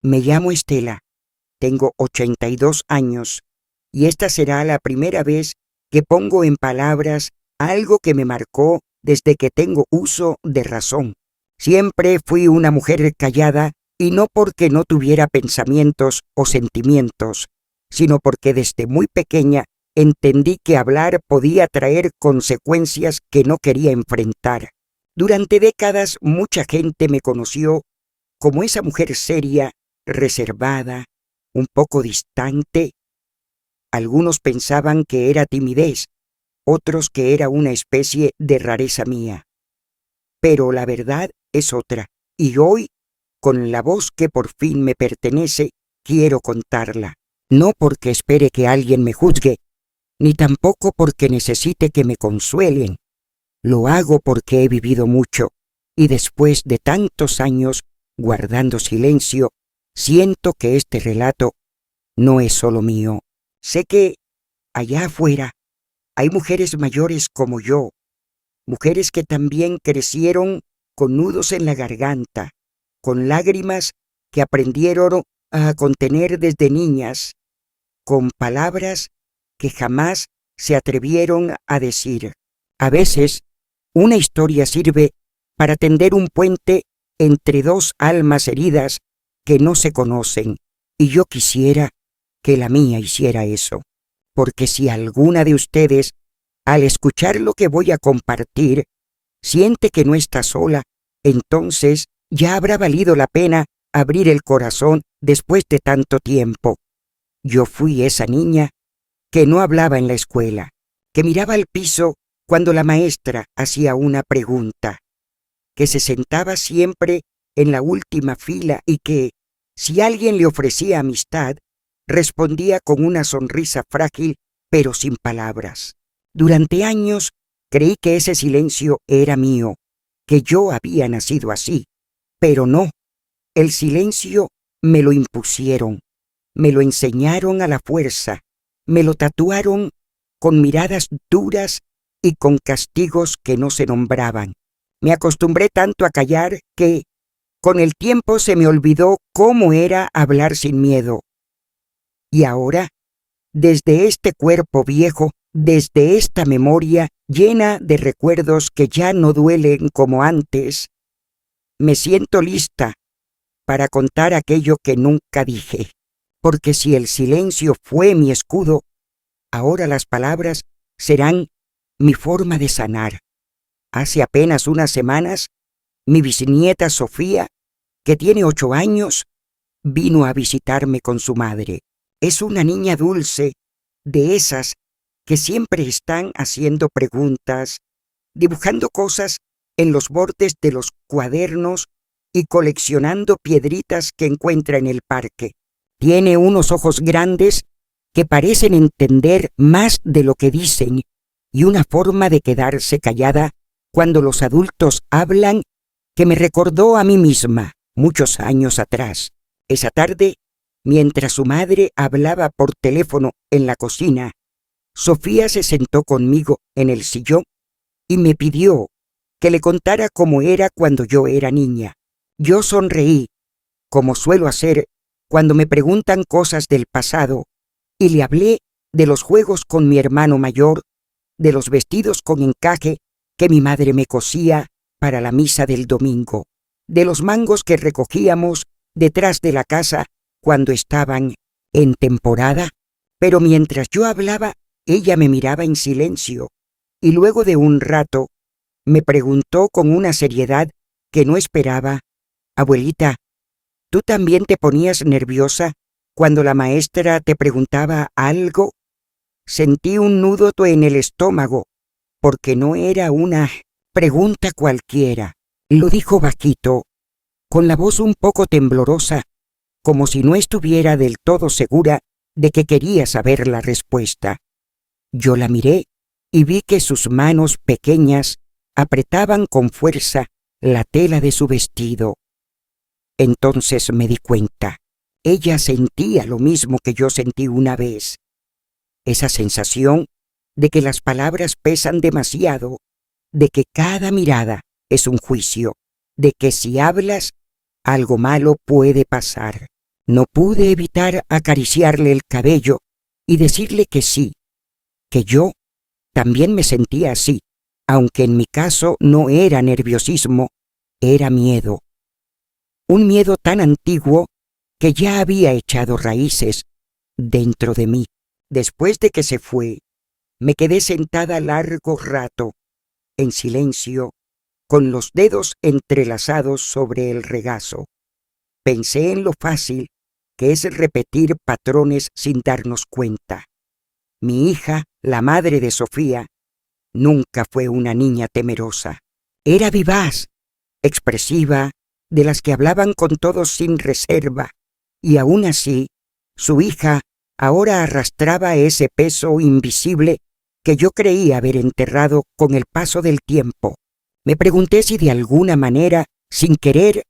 Me llamo Estela, tengo 82 años y esta será la primera vez que pongo en palabras algo que me marcó desde que tengo uso de razón. Siempre fui una mujer callada y no porque no tuviera pensamientos o sentimientos, sino porque desde muy pequeña entendí que hablar podía traer consecuencias que no quería enfrentar. Durante décadas mucha gente me conoció como esa mujer seria, reservada, un poco distante. Algunos pensaban que era timidez, otros que era una especie de rareza mía. Pero la verdad es otra, y hoy, con la voz que por fin me pertenece, quiero contarla. No porque espere que alguien me juzgue, ni tampoco porque necesite que me consuelen. Lo hago porque he vivido mucho, y después de tantos años guardando silencio, siento que este relato no es solo mío. Sé que allá afuera hay mujeres mayores como yo, mujeres que también crecieron con nudos en la garganta, con lágrimas que aprendieron a contener desde niñas, con palabras que jamás se atrevieron a decir. A veces, una historia sirve para tender un puente entre dos almas heridas que no se conocen, y yo quisiera que la mía hiciera eso, porque si alguna de ustedes, al escuchar lo que voy a compartir, siente que no está sola, entonces ya habrá valido la pena abrir el corazón después de tanto tiempo. Yo fui esa niña que no hablaba en la escuela, que miraba al piso cuando la maestra hacía una pregunta, que se sentaba siempre en la última fila y que, si alguien le ofrecía amistad, respondía con una sonrisa frágil pero sin palabras. Durante años creí que ese silencio era mío, que yo había nacido así, pero no. El silencio me lo impusieron, me lo enseñaron a la fuerza, me lo tatuaron con miradas duras y con castigos que no se nombraban. Me acostumbré tanto a callar que, con el tiempo se me olvidó cómo era hablar sin miedo. Y ahora, desde este cuerpo viejo, desde esta memoria llena de recuerdos que ya no duelen como antes, me siento lista para contar aquello que nunca dije. Porque si el silencio fue mi escudo, ahora las palabras serán mi forma de sanar. Hace apenas unas semanas, mi bisnieta Sofía, que tiene 8 años, vino a visitarme con su madre. Es una niña dulce, de esas que siempre están haciendo preguntas, dibujando cosas en los bordes de los cuadernos y coleccionando piedritas que encuentra en el parque. Tiene unos ojos grandes que parecen entender más de lo que dicen y una forma de quedarse callada cuando los adultos hablan que me recordó a mí misma muchos años atrás. Esa tarde, mientras su madre hablaba por teléfono en la cocina, Sofía se sentó conmigo en el sillón y me pidió que le contara cómo era cuando yo era niña. Yo sonreí, como suelo hacer cuando me preguntan cosas del pasado, y le hablé de los juegos con mi hermano mayor, de los vestidos con encaje que mi madre me cosía para la misa del domingo, de los mangos que recogíamos detrás de la casa cuando estaban en temporada. Pero mientras yo hablaba, ella me miraba en silencio, y luego de un rato me preguntó con una seriedad que no esperaba: «Abuelita, ¿tú también te ponías nerviosa cuando la maestra te preguntaba algo?» Sentí un nudo en el estómago, porque no era una pregunta cualquiera. Lo dijo bajito, con la voz un poco temblorosa, como si no estuviera del todo segura de que quería saber la respuesta. Yo la miré y vi que sus manos pequeñas apretaban con fuerza la tela de su vestido. Entonces me di cuenta. Ella sentía lo mismo que yo sentí una vez. Esa sensación de que las palabras pesan demasiado, de que cada mirada es un juicio, de que si hablas, algo malo puede pasar. No pude evitar acariciarle el cabello y decirle que sí, que yo también me sentía así, aunque en mi caso no era nerviosismo, era miedo. Un miedo tan antiguo que ya había echado raíces dentro de mí. Después de que se fue, me quedé sentada largo rato, en silencio, con los dedos entrelazados sobre el regazo. Pensé en lo fácil que es repetir patrones sin darnos cuenta. Mi hija, la madre de Sofía, nunca fue una niña temerosa. Era vivaz, expresiva, de las que hablaban con todos sin reserva, y aún así, su hija ahora arrastraba ese peso invisible que yo creía haber enterrado con el paso del tiempo. Me pregunté si de alguna manera, sin querer,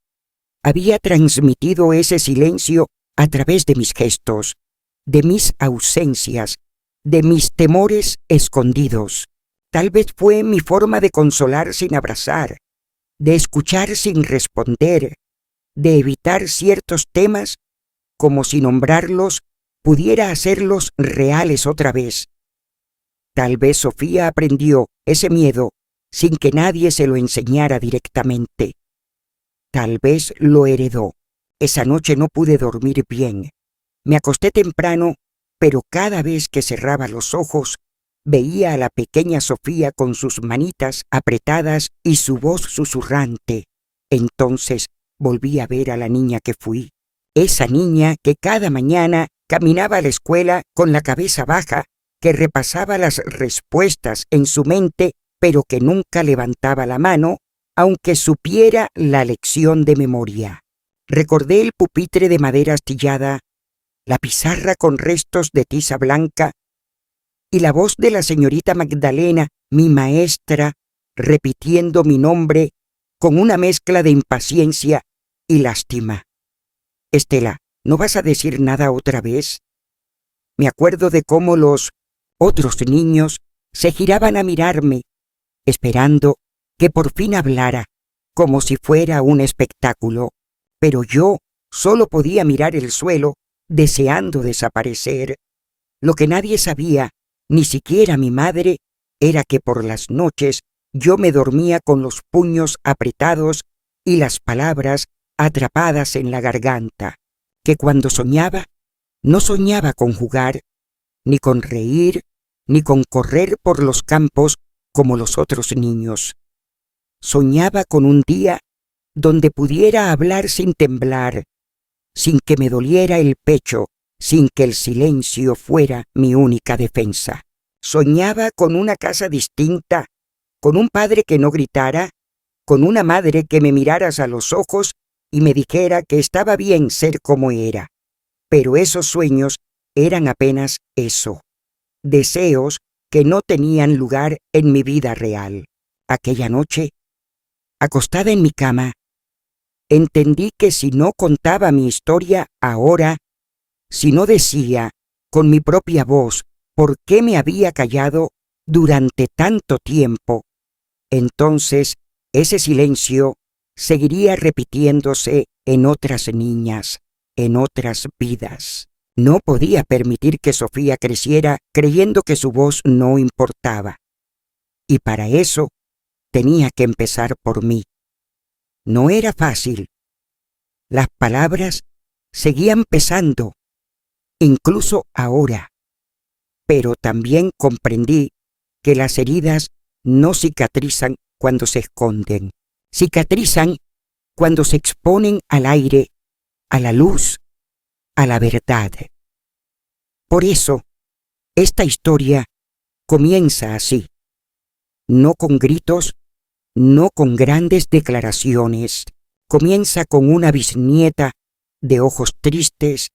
había transmitido ese silencio a través de mis gestos, de mis ausencias, de mis temores escondidos. Tal vez fue mi forma de consolar sin abrazar, de escuchar sin responder, de evitar ciertos temas como si nombrarlos pudiera hacerlos reales otra vez. Tal vez Sofía aprendió ese miedo sin que nadie se lo enseñara directamente. Tal vez lo heredó. Esa noche no pude dormir bien. Me acosté temprano, pero cada vez que cerraba los ojos, veía a la pequeña Sofía con sus manitas apretadas y su voz susurrante. Entonces volví a ver a la niña que fui. Esa niña que cada mañana caminaba a la escuela con la cabeza baja, que repasaba las respuestas en su mente, pero que nunca levantaba la mano, aunque supiera la lección de memoria. Recordé el pupitre de madera astillada, la pizarra con restos de tiza blanca y la voz de la señorita Magdalena, mi maestra, repitiendo mi nombre con una mezcla de impaciencia y lástima. Estela, ¿no vas a decir nada otra vez? Me acuerdo de cómo los otros niños se giraban a mirarme, esperando que por fin hablara, como si fuera un espectáculo, pero yo solo podía mirar el suelo, deseando desaparecer. Lo que nadie sabía, ni siquiera mi madre, era que por las noches yo me dormía con los puños apretados y las palabras atrapadas en la garganta, que cuando soñaba, no soñaba con jugar, ni con reír, ni con correr por los campos como los otros niños. Soñaba con un día donde pudiera hablar sin temblar, sin que me doliera el pecho, sin que el silencio fuera mi única defensa. Soñaba con una casa distinta, con un padre que no gritara, con una madre que me mirara a los ojos y me dijera que estaba bien ser como era. Pero esos sueños eran apenas eso, deseos que no tenían lugar en mi vida real. Aquella noche, acostada en mi cama, entendí que si no contaba mi historia ahora, si no decía con mi propia voz por qué me había callado durante tanto tiempo, entonces ese silencio seguiría repitiéndose en otras niñas, en otras vidas. No podía permitir que Sofía creciera creyendo que su voz no importaba. Y para eso tenía que empezar por mí. No era fácil. Las palabras seguían pesando, incluso ahora. Pero también comprendí que las heridas no cicatrizan cuando se esconden. Cicatrizan cuando se exponen al aire, a la luz, a la verdad. Por eso, esta historia comienza así. No con gritos, no con grandes declaraciones. Comienza con una bisnieta de ojos tristes,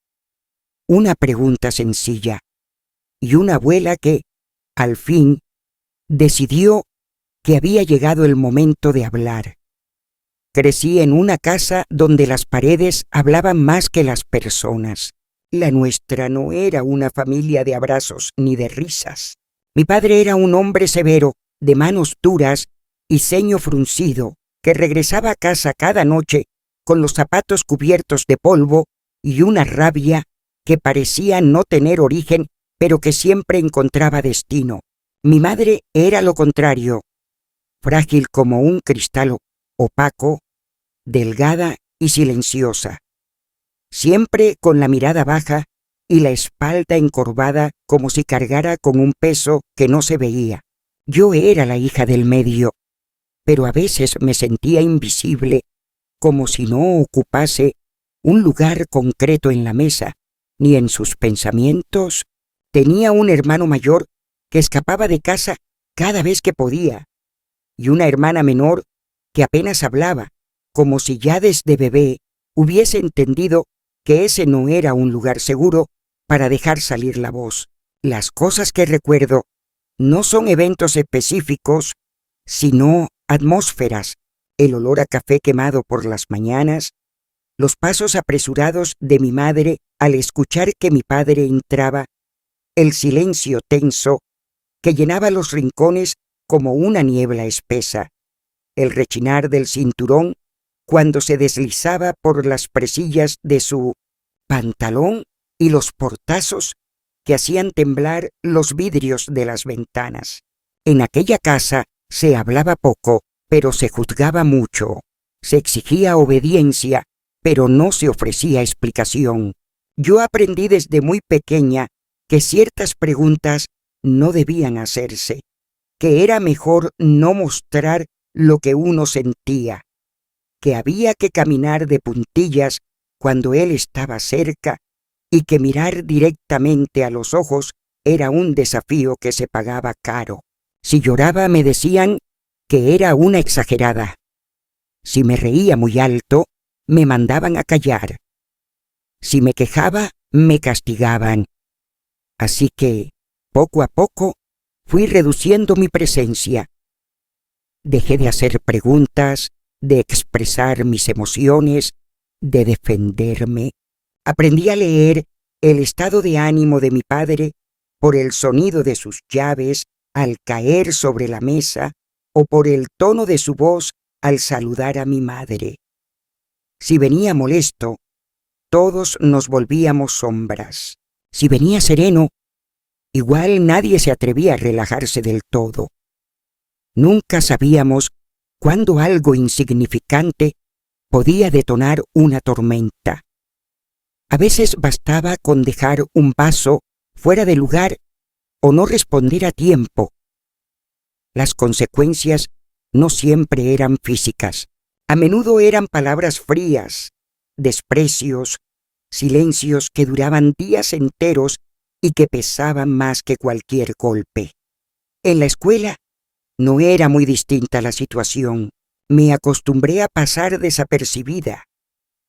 una pregunta sencilla y una abuela que, al fin, decidió que había llegado el momento de hablar. Crecí en una casa donde las paredes hablaban más que las personas. La nuestra no era una familia de abrazos ni de risas. Mi padre era un hombre severo, de manos duras y ceño fruncido, que regresaba a casa cada noche con los zapatos cubiertos de polvo y una rabia que parecía no tener origen, pero que siempre encontraba destino. Mi madre era lo contrario, frágil como un cristal opaco, delgada y silenciosa, siempre con la mirada baja y la espalda encorvada como si cargara con un peso que no se veía. Yo era la hija del medio, pero a veces me sentía invisible, como si no ocupase un lugar concreto en la mesa, ni en sus pensamientos. Tenía un hermano mayor que escapaba de casa cada vez que podía, y una hermana menor que apenas hablaba, como si ya desde bebé hubiese entendido que ese no era un lugar seguro para dejar salir la voz. Las cosas que recuerdo no son eventos específicos, sino atmósferas, el olor a café quemado por las mañanas, los pasos apresurados de mi madre al escuchar que mi padre entraba, el silencio tenso que llenaba los rincones como una niebla espesa, el rechinar del cinturón cuando se deslizaba por las presillas de su pantalón y los portazos que hacían temblar los vidrios de las ventanas. En aquella casa se hablaba poco, pero se juzgaba mucho. Se exigía obediencia, pero no se ofrecía explicación. Yo aprendí desde muy pequeña que ciertas preguntas no debían hacerse, que era mejor no mostrar lo que uno sentía, que había que caminar de puntillas cuando él estaba cerca y que mirar directamente a los ojos era un desafío que se pagaba caro. Si lloraba me decían que era una exagerada. Si me reía muy alto, me mandaban a callar. Si me quejaba, me castigaban. Así que, poco a poco, fui reduciendo mi presencia. Dejé de hacer preguntas, de expresar mis emociones, de defenderme. Aprendí a leer el estado de ánimo de mi padre por el sonido de sus llaves al caer sobre la mesa o por el tono de su voz al saludar a mi madre. Si venía molesto, todos nos volvíamos sombras. Si venía sereno, igual nadie se atrevía a relajarse del todo. Nunca sabíamos cuándo algo insignificante podía detonar una tormenta. A veces bastaba con dejar un vaso fuera de lugar o no responder a tiempo. Las consecuencias no siempre eran físicas. A menudo eran palabras frías, desprecios, silencios que duraban días enteros y que pesaban más que cualquier golpe. En la escuela no era muy distinta la situación. Me acostumbré a pasar desapercibida,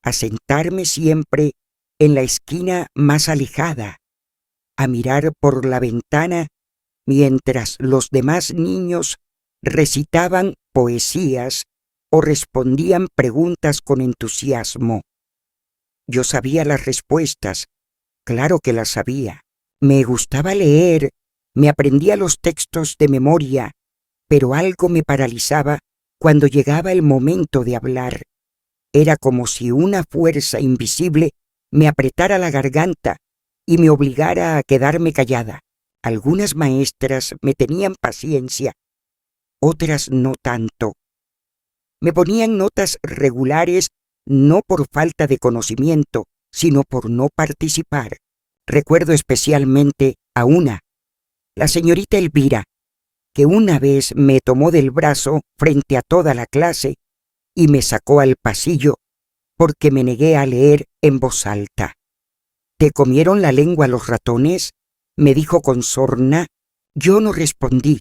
a sentarme siempre en la esquina más alejada, a mirar por la ventana mientras los demás niños recitaban poesías o respondían preguntas con entusiasmo. Yo sabía las respuestas, claro que las sabía. Me gustaba leer, me aprendía los textos de memoria, pero algo me paralizaba cuando llegaba el momento de hablar. Era como si una fuerza invisible me apretara la garganta y me obligara a quedarme callada. Algunas maestras me tenían paciencia, otras no tanto. Me ponían notas regulares no por falta de conocimiento, sino por no participar. Recuerdo especialmente a una, la señorita Elvira, que una vez me tomó del brazo frente a toda la clase y me sacó al pasillo porque me negué a leer en voz alta. ¿Te comieron la lengua los ratones?, me dijo con sorna. Yo no respondí,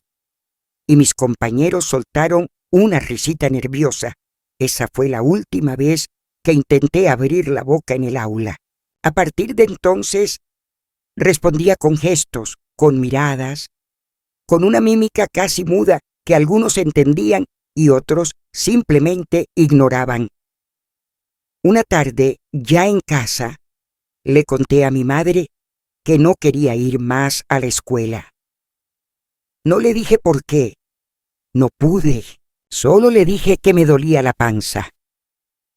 y mis compañeros soltaron una risita nerviosa. Esa fue la última vez que intenté abrir la boca en el aula. A partir de entonces, respondía con gestos, con miradas, con una mímica casi muda que algunos entendían y otros simplemente ignoraban. Una tarde, ya en casa, le conté a mi madre que no quería ir más a la escuela. No le dije por qué. No pude. Solo le dije que me dolía la panza.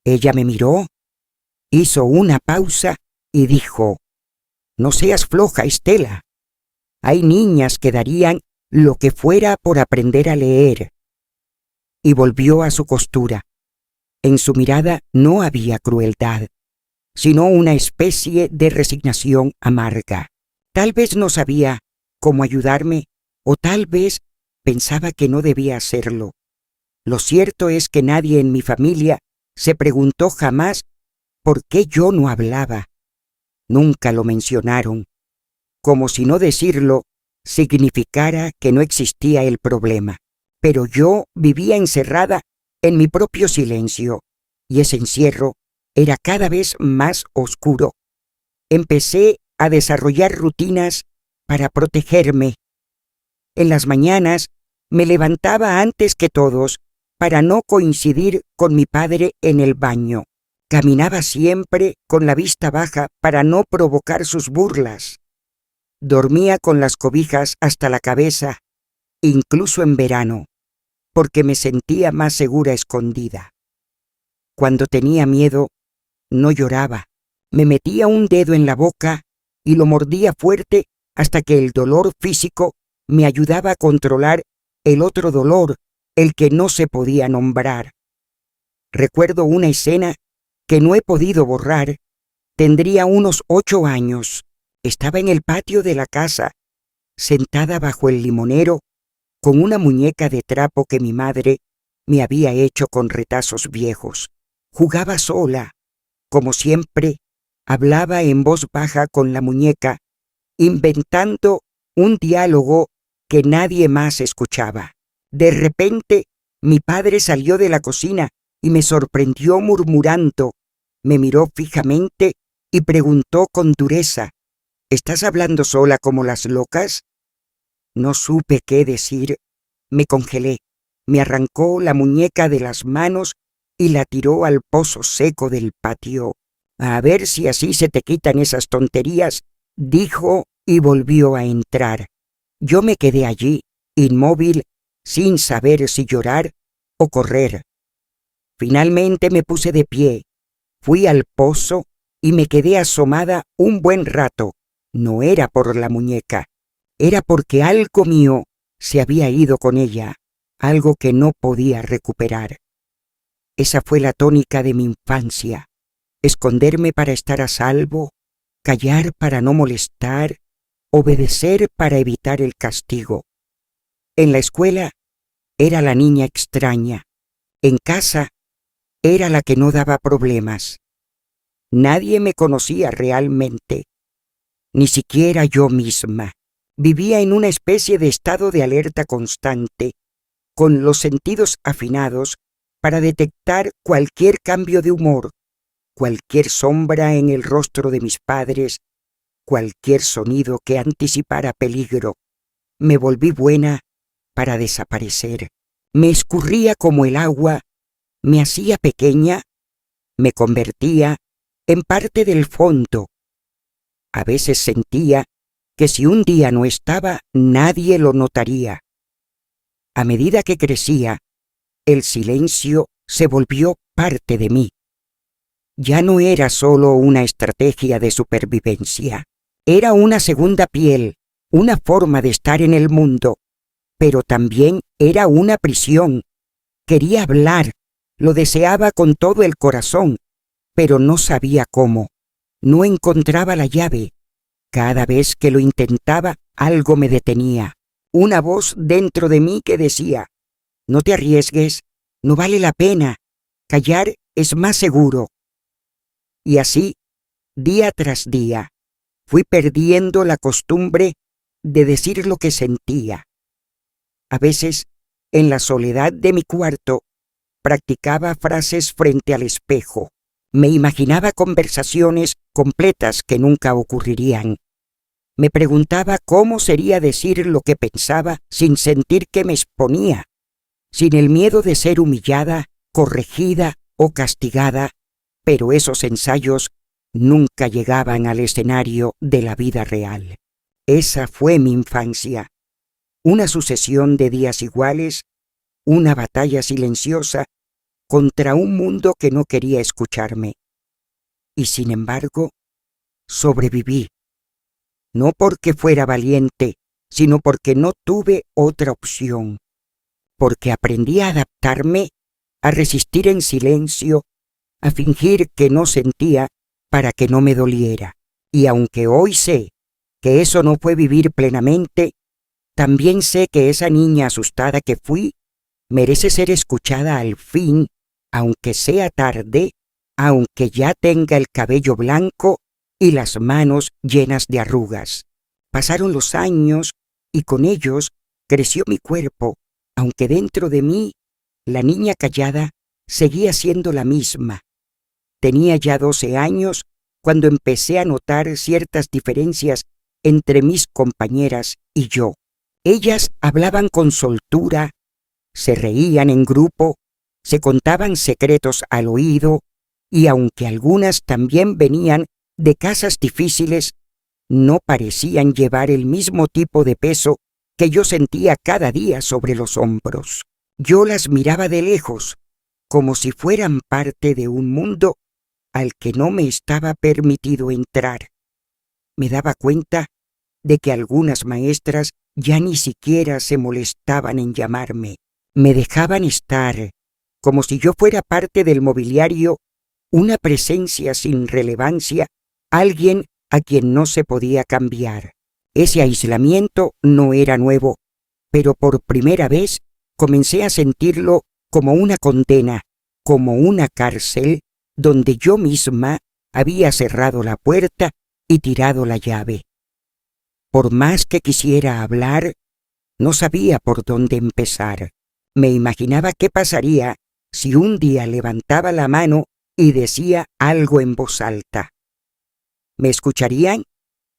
Ella me miró, hizo una pausa y dijo: «No seas floja, Estela. Hay niñas que darían lo que fuera por aprender a leer». Y volvió a su costura. En su mirada no había crueldad, sino una especie de resignación amarga. Tal vez no sabía cómo ayudarme, o tal vez pensaba que no debía hacerlo. Lo cierto es que nadie en mi familia se preguntó jamás por qué yo no hablaba. Nunca lo mencionaron, como si no decirlo significara que no existía el problema. Pero yo vivía encerrada en mi propio silencio, y ese encierro era cada vez más oscuro. Empecé a desarrollar rutinas para protegerme. En las mañanas me levantaba antes que todos para no coincidir con mi padre en el baño. Caminaba siempre con la vista baja para no provocar sus burlas. Dormía con las cobijas hasta la cabeza, incluso en verano, porque me sentía más segura escondida. Cuando tenía miedo, no lloraba. Me metía un dedo en la boca y lo mordía fuerte hasta que el dolor físico me ayudaba a controlar el otro dolor, el que no se podía nombrar. Recuerdo una escena que no he podido borrar. Tendría unos 8 años. Estaba en el patio de la casa, sentada bajo el limonero, con una muñeca de trapo que mi madre me había hecho con retazos viejos. Jugaba sola. Como siempre, hablaba en voz baja con la muñeca, inventando un diálogo que nadie más escuchaba. De repente, mi padre salió de la cocina y me sorprendió murmurando. Me miró fijamente y preguntó con dureza: «¿Estás hablando sola como las locas?». No supe qué decir. Me congelé. Me arrancó la muñeca de las manos y la tiró al pozo seco del patio. «A ver si así se te quitan esas tonterías», dijo, y volvió a entrar. Yo me quedé allí, inmóvil, sin saber si llorar o correr. Finalmente me puse de pie. Fui al pozo y me quedé asomada un buen rato. No era por la muñeca, era porque algo mío se había ido con ella, algo que no podía recuperar. Esa fue la tónica de mi infancia: esconderme para estar a salvo, callar para no molestar, obedecer para evitar el castigo. En la escuela era la niña extraña, en casa era la que no daba problemas. Nadie me conocía realmente, ni siquiera yo misma. Vivía en una especie de estado de alerta constante, con los sentidos afinados para detectar cualquier cambio de humor, cualquier sombra en el rostro de mis padres, cualquier sonido que anticipara peligro. Me volví buena para desaparecer. Me escurría como el agua, me hacía pequeña, me convertía en parte del fondo. A veces sentía que si un día no estaba, nadie lo notaría. A medida que crecía, el silencio se volvió parte de mí. Ya no era solo una estrategia de supervivencia, era una segunda piel, una forma de estar en el mundo, pero también era una prisión. Quería hablar, lo deseaba con todo el corazón, pero no sabía cómo. No encontraba la llave. Cada vez que lo intentaba, algo me detenía. Una voz dentro de mí que decía: «No te arriesgues, no vale la pena, callar es más seguro». Y así, día tras día, fui perdiendo la costumbre de decir lo que sentía. A veces, en la soledad de mi cuarto, practicaba frases frente al espejo. Me imaginaba conversaciones completas que nunca ocurrirían. Me preguntaba cómo sería decir lo que pensaba sin sentir que me exponía, sin el miedo de ser humillada, corregida o castigada, pero esos ensayos nunca llegaban al escenario de la vida real. Esa fue mi infancia, una sucesión de días iguales, una batalla silenciosa contra un mundo que no quería escucharme. Y sin embargo, sobreviví. No porque fuera valiente, sino porque no tuve otra opción. Porque aprendí a adaptarme, a resistir en silencio, a fingir que no sentía para que no me doliera. Y aunque hoy sé que eso no fue vivir plenamente, también sé que esa niña asustada que fui merece ser escuchada al fin, aunque sea tarde, aunque ya tenga el cabello blanco y las manos llenas de arrugas. Pasaron los años y con ellos creció mi cuerpo, aunque dentro de mí la niña callada seguía siendo la misma. Tenía ya 12 años cuando empecé a notar ciertas diferencias entre mis compañeras y yo. Ellas hablaban con soltura, se reían en grupo, se contaban secretos al oído, y aunque algunas también venían de casas difíciles, no parecían llevar el mismo tipo de peso que yo sentía cada día sobre los hombros. Yo las miraba de lejos, como si fueran parte de un mundo al que no me estaba permitido entrar. Me daba cuenta de que algunas maestras ya ni siquiera se molestaban en llamarme. Me dejaban estar, como si yo fuera parte del mobiliario, una presencia sin relevancia, alguien a quien no se podía cambiar. Ese aislamiento no era nuevo, pero por primera vez comencé a sentirlo como una condena, como una cárcel donde yo misma había cerrado la puerta y tirado la llave. Por más que quisiera hablar, no sabía por dónde empezar. Me imaginaba qué pasaría si un día levantaba la mano y decía algo en voz alta. ¿Me escucharían?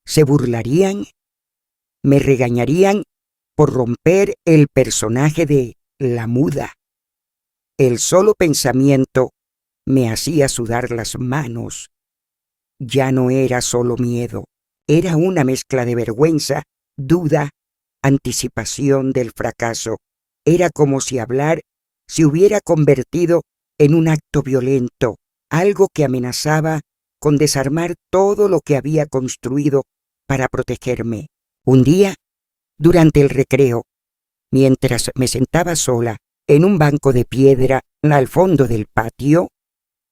¿Se burlarían? ¿Me regañarían por romper el personaje de la muda? El solo pensamiento me hacía sudar las manos. Ya no era solo miedo, era una mezcla de vergüenza, duda, anticipación del fracaso. Era como si hablar se hubiera convertido en un acto violento, algo que amenazaba con desarmar todo lo que había construido para protegerme. Un día, durante el recreo, mientras me sentaba sola en un banco de piedra al fondo del patio,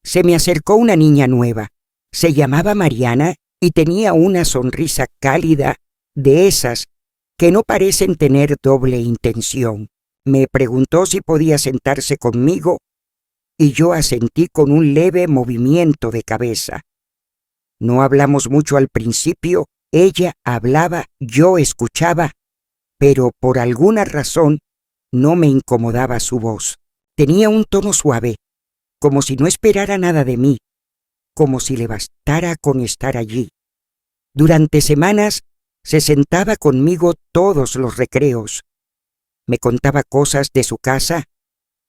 se me acercó una niña nueva. Se llamaba Mariana y tenía una sonrisa cálida de esas que no parecen tener doble intención. Me preguntó si podía sentarse conmigo y yo asentí con un leve movimiento de cabeza. No hablamos mucho al principio, ella hablaba, yo escuchaba, pero por alguna razón no me incomodaba su voz. Tenía un tono suave, como si no esperara nada de mí, como si le bastara con estar allí. Durante semanas se sentaba conmigo todos los recreos. Me contaba cosas de su casa,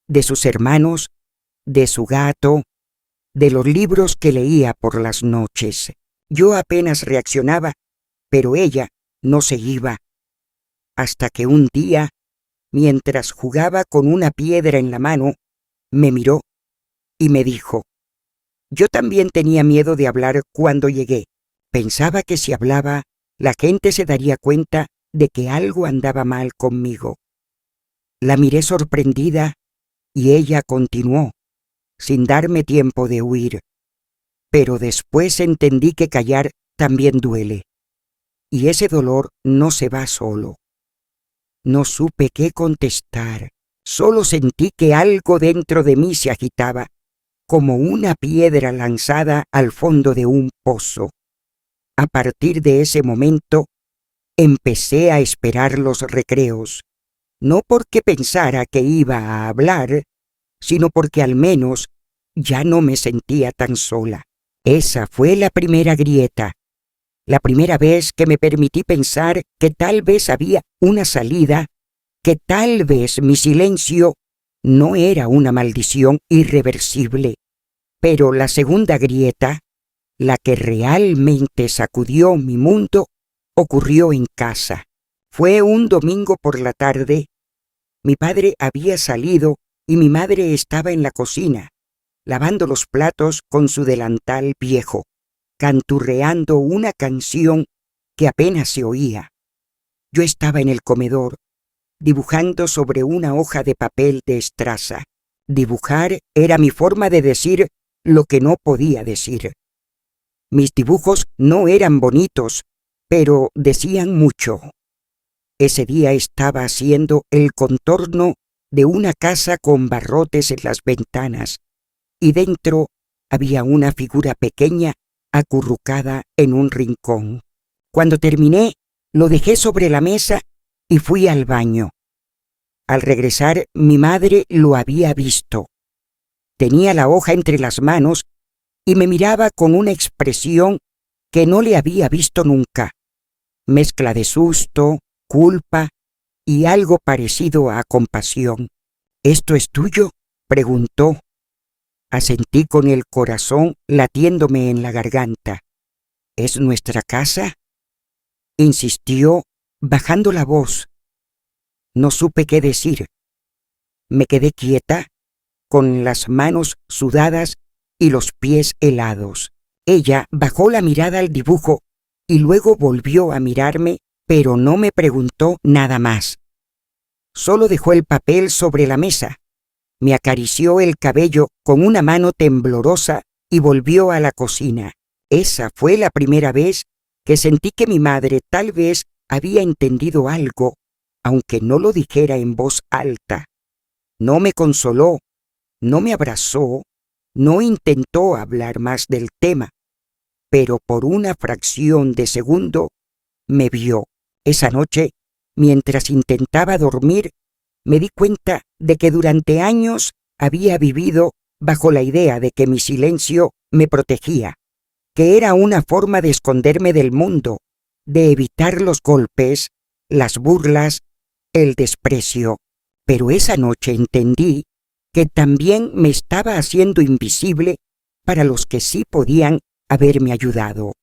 de sus hermanos, de su gato, de los libros que leía por las noches. Yo apenas reaccionaba, pero ella no se iba. Hasta que un día, mientras jugaba con una piedra en la mano, me miró y me dijo: «Yo también tenía miedo de hablar cuando llegué. Pensaba que si hablaba, la gente se daría cuenta de que algo andaba mal conmigo». La miré sorprendida y ella continuó, sin darme tiempo de huir. Pero después entendí que callar también duele. Y ese dolor no se va solo. No supe qué contestar. Solo sentí que algo dentro de mí se agitaba, como una piedra lanzada al fondo de un pozo. A partir de ese momento, empecé a esperar los recreos, no porque pensara que iba a hablar, sino porque al menos ya no me sentía tan sola. Esa fue la primera grieta, la primera vez que me permití pensar que tal vez había una salida, que tal vez mi silencio no era una maldición irreversible. Pero la segunda grieta, la que realmente sacudió mi mundo, ocurrió en casa. Fue un domingo por la tarde. Mi padre había salido y mi madre estaba en la cocina, lavando los platos con su delantal viejo. canturreando una canción que apenas se oía. Yo estaba en el comedor, dibujando sobre una hoja de papel de estraza. Dibujar era mi forma de decir lo que no podía decir. Mis dibujos no eran bonitos, pero decían mucho. Ese día estaba haciendo el contorno de una casa con barrotes en las ventanas, y dentro había una figura pequeña acurrucada en un rincón. Cuando terminé, lo dejé sobre la mesa y fui al baño. Al regresar, mi madre lo había visto. Tenía la hoja entre las manos y me miraba con una expresión que no le había visto nunca, mezcla de susto, culpa y algo parecido a compasión. ¿Esto es tuyo?, preguntó. Asentí con el corazón latiéndome en la garganta. ¿Es nuestra casa?, insistió, bajando la voz. No supe qué decir. Me quedé quieta, con las manos sudadas y los pies helados. Ella bajó la mirada al dibujo y luego volvió a mirarme, pero no me preguntó nada más. Solo dejó el papel sobre la mesa, me acarició el cabello con una mano temblorosa y volvió a la cocina. Esa fue la primera vez que sentí que mi madre tal vez había entendido algo, aunque no lo dijera en voz alta. No me consoló, no me abrazó, no intentó hablar más del tema, pero por una fracción de segundo me vio. Esa noche, mientras intentaba dormir, me di cuenta de que durante años había vivido bajo la idea de que mi silencio me protegía, que era una forma de esconderme del mundo, de evitar los golpes, las burlas, el desprecio. Pero esa noche entendí que también me estaba haciendo invisible para los que sí podían haberme ayudado.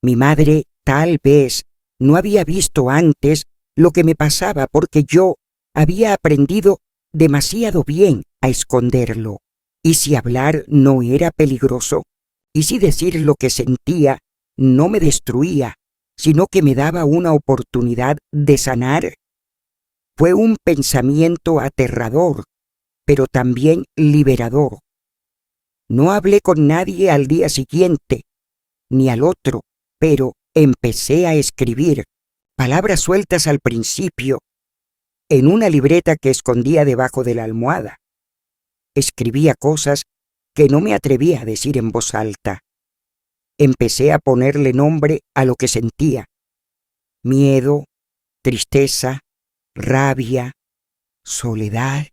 Mi madre tal vez no había visto antes lo que me pasaba porque yo había aprendido demasiado bien a esconderlo. ¿Y si hablar no era peligroso? ¿Y si decir lo que sentía no me destruía, sino que me daba una oportunidad de sanar? Fue un pensamiento aterrador, pero también liberador. No hablé con nadie al día siguiente, ni al otro, pero empecé a escribir palabras sueltas al principio, en una libreta que escondía debajo de la almohada. Escribía cosas que no me atrevía a decir en voz alta. Empecé a ponerle nombre a lo que sentía: miedo, tristeza, rabia, soledad.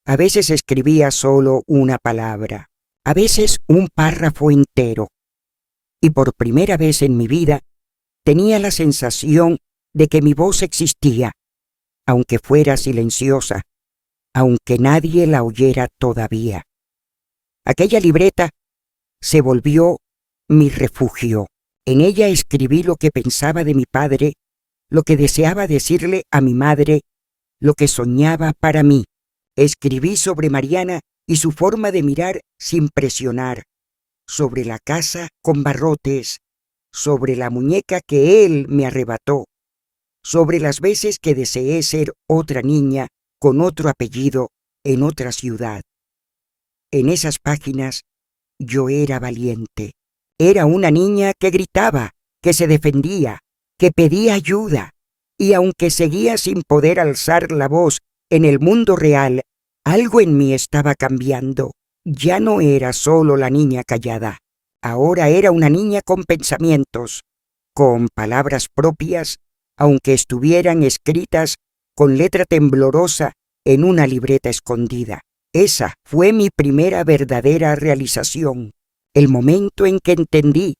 A veces escribía solo una palabra, a veces un párrafo entero. Y por primera vez en mi vida tenía la sensación de que mi voz existía, aunque fuera silenciosa, aunque nadie la oyera todavía. Aquella libreta se volvió mi refugio. En ella escribí lo que pensaba de mi padre, lo que deseaba decirle a mi madre, lo que soñaba para mí. Escribí sobre Mariana y su forma de mirar sin presionar, sobre la casa con barrotes, sobre la muñeca que él me arrebató, sobre las veces que deseé ser otra niña con otro apellido en otra ciudad. En esas páginas yo era valiente. Era una niña que gritaba, que se defendía, que pedía ayuda, y aunque seguía sin poder alzar la voz en el mundo real, algo en mí estaba cambiando. Ya no era solo la niña callada, ahora era una niña con pensamientos, con palabras propias, aunque estuvieran escritas con letra temblorosa en una libreta escondida. Esa fue mi primera verdadera realización, el momento en que entendí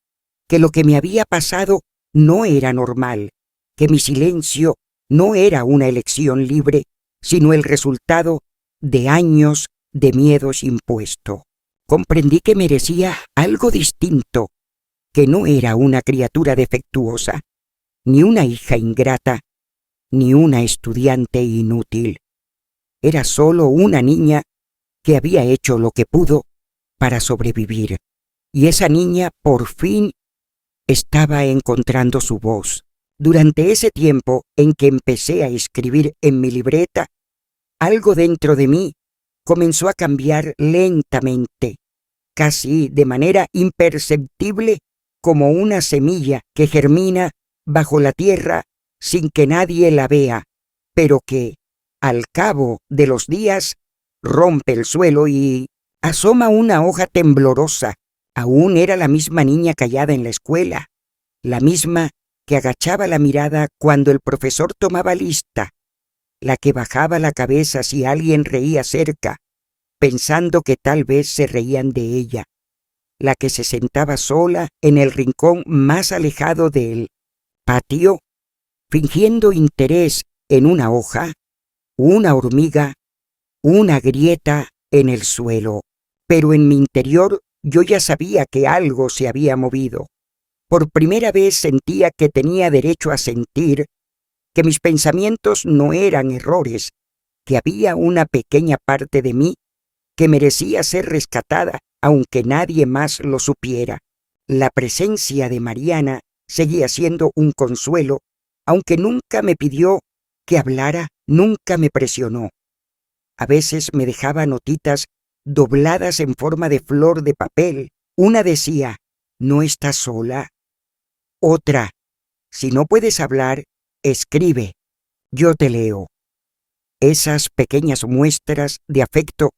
que lo que me había pasado no era normal, que mi silencio no era una elección libre, sino el resultado de años de miedos impuesto. Comprendí que merecía algo distinto, que no era una criatura defectuosa, ni una hija ingrata, ni una estudiante inútil. Era solo una niña que había hecho lo que pudo para sobrevivir. y esa niña por fin estaba encontrando su voz. Durante ese tiempo en que empecé a escribir en mi libreta, algo dentro de mí comenzó a cambiar lentamente, casi de manera imperceptible, como una semilla que germina bajo la tierra sin que nadie la vea, pero que, al cabo de los días, rompe el suelo y asoma una hoja temblorosa. Aún era la misma niña callada en la escuela, la misma que agachaba la mirada cuando el profesor tomaba lista, la que bajaba la cabeza si alguien reía cerca, pensando que tal vez se reían de ella, la que se sentaba sola en el rincón más alejado del patio, fingiendo interés en una hoja, una hormiga, una grieta en el suelo. Pero en mi interior yo ya sabía que algo se había movido. Por primera vez sentía que tenía derecho a sentir, que mis pensamientos no eran errores, que había una pequeña parte de mí que merecía ser rescatada, aunque nadie más lo supiera. La presencia de Mariana seguía siendo un consuelo, aunque nunca me pidió que hablara, nunca me presionó. A veces me dejaba notitas dobladas en forma de flor de papel. Una decía, «¿No estás sola?». Otra, «Si no puedes hablar, escribe, yo te leo». Esas pequeñas muestras de afecto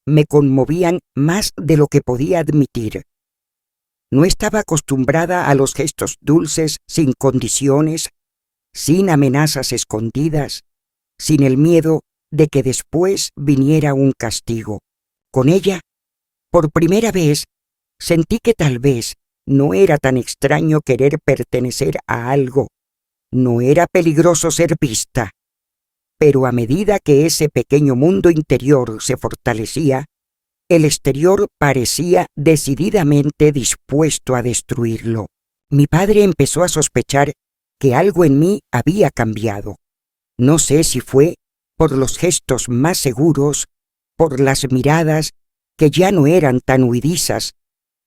me conmovían más de lo que podía admitir. No estaba acostumbrada a los gestos dulces, sin condiciones, sin amenazas escondidas, sin el miedo de que después viniera un castigo. Con ella, por primera vez, sentí que tal vez no era tan extraño querer pertenecer a algo, no era peligroso ser vista. Pero a medida que ese pequeño mundo interior se fortalecía, el exterior parecía decididamente dispuesto a destruirlo. Mi padre empezó a sospechar que algo en mí había cambiado. No sé si fue por los gestos más seguros, por las miradas que ya no eran tan huidizas,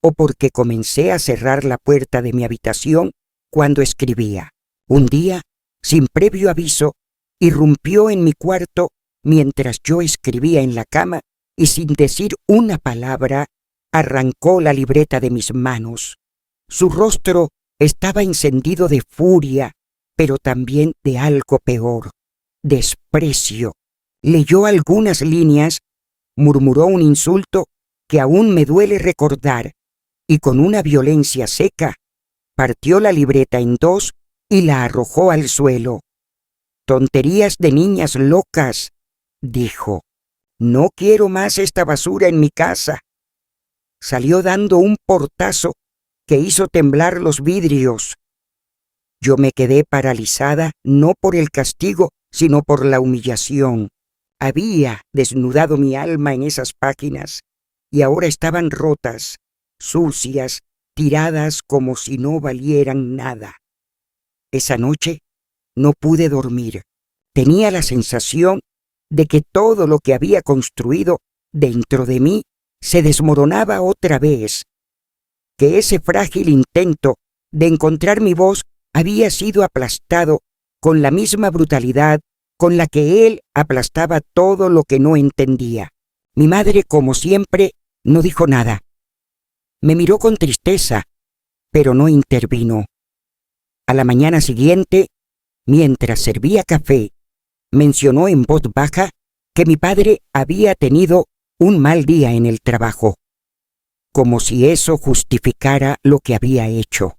o porque comencé a cerrar la puerta de mi habitación cuando escribía. Un día, sin previo aviso, irrumpió en mi cuarto mientras yo escribía en la cama y sin decir una palabra, arrancó la libreta de mis manos. Su rostro estaba encendido de furia, pero también de algo peor, desprecio. Leyó algunas líneas, murmuró un insulto que aún me duele recordar, y con una violencia seca, partió la libreta en dos y la arrojó al suelo. «Tonterías de niñas locas», dijo. «No quiero más esta basura en mi casa». Salió dando un portazo que hizo temblar los vidrios. Yo me quedé paralizada, no por el castigo, sino por la humillación. Había desnudado mi alma en esas páginas, y ahora estaban rotas, sucias, tiradas como si no valieran nada. Esa noche no pude dormir. Tenía la sensación de que todo lo que había construido dentro de mí se desmoronaba otra vez, que ese frágil intento de encontrar mi voz había sido aplastado con la misma brutalidad con la que él aplastaba todo lo que no entendía. Mi madre, como siempre, no dijo nada. Me miró con tristeza, pero no intervino. A la mañana siguiente, mientras servía café, mencionó en voz baja que mi padre había tenido un mal día en el trabajo, como si eso justificara lo que había hecho,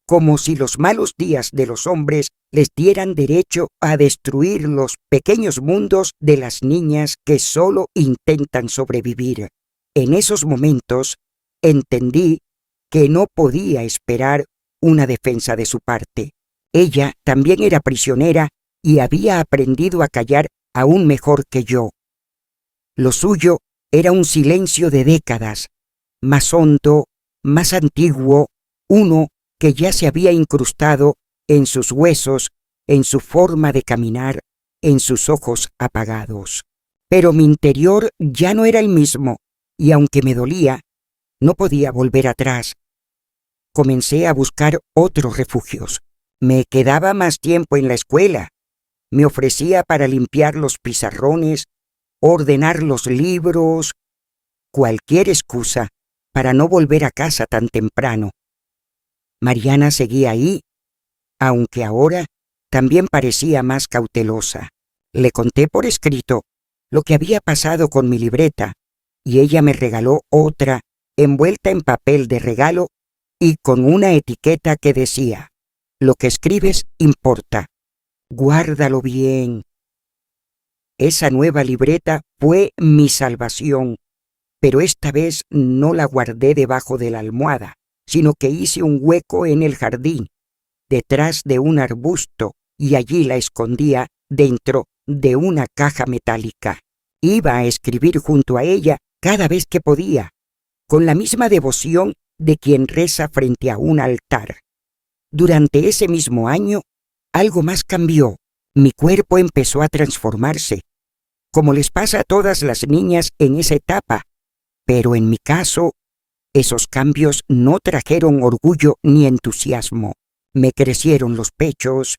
como si los malos días de los hombres les dieran derecho a destruir los pequeños mundos de las niñas que solo intentan sobrevivir. En esos momentos entendí que no podía esperar una defensa de su parte. Ella también era prisionera y había aprendido a callar aún mejor que yo. Lo suyo era un silencio de décadas, más hondo, más antiguo, uno que ya se había incrustado en sus huesos, en su forma de caminar, en sus ojos apagados. Pero mi interior ya no era el mismo, y aunque me dolía, no podía volver atrás. comencé a buscar otros refugios. Me quedaba más tiempo en la escuela. Me ofrecía para limpiar los pizarrones, ordenar los libros, cualquier excusa para no volver a casa tan temprano. Mariana seguía ahí, aunque ahora también parecía más cautelosa. Le conté por escrito lo que había pasado con mi libreta, y ella me regaló otra envuelta en papel de regalo y con una etiqueta que decía: «Lo que escribes importa. Guárdalo bien». Esa nueva libreta fue mi salvación, pero esta vez no la guardé debajo de la almohada, sino que hice un hueco en el jardín, detrás de un arbusto, y allí la escondía dentro de una caja metálica. Iba a escribir junto a ella cada vez que podía, con la misma devoción de quien reza frente a un altar. Durante ese mismo año, algo más cambió. Mi cuerpo empezó a transformarse, como les pasa a todas las niñas en esa etapa, pero en mi caso, esos cambios no trajeron orgullo ni entusiasmo. Me crecieron los pechos,